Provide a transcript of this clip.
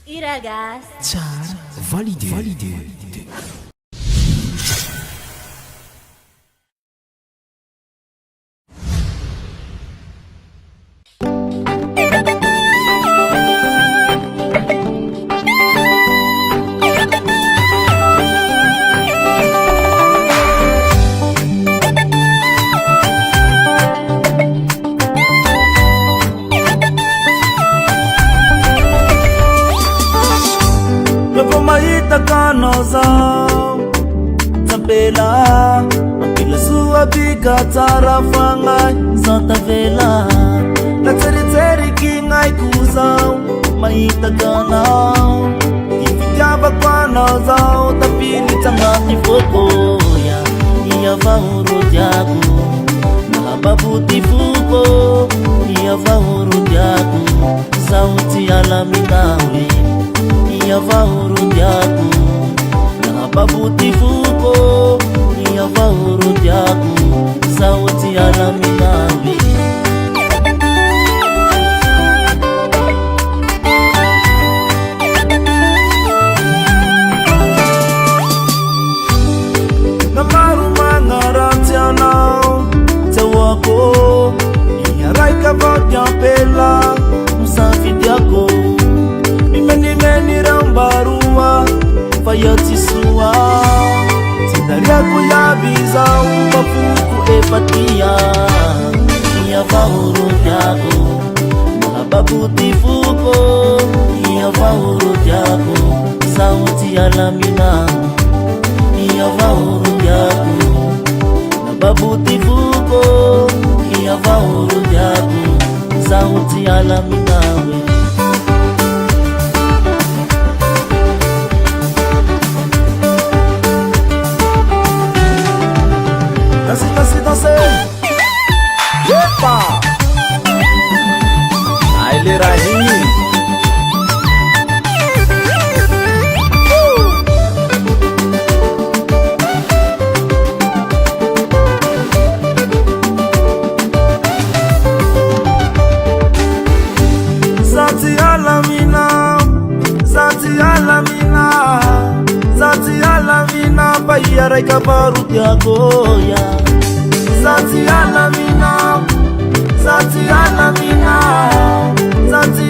Iragas. Tsara validé. Kanozao tapela apila sua bika tara fangai santa vela na tseri kingai kuzao maita kanao ifikyaba kanozao tapili tangati foko ya iya vauru jagu na babuti fuko iya vauru jagu sauti alaminawe iya vauru jagu babuti fuko iya vauru jagu sauti alaminawi namaru mangaratianao tewako iya raika vatya pela musafidiako imeni rambarua fayati suwa Tindariaku ya biza umafuku epatia Iya vauru jago Mahababuti fuko Iya vauru jago Sauti alamina Iya vauru jago Mahababuti fuko Iya vauru jago Sauti alamina Yepa Aile Rahimi Zati alamina Zati alamina Zati alamina Bayara ikabaru diagoya Zati alamina Zati alamina Zati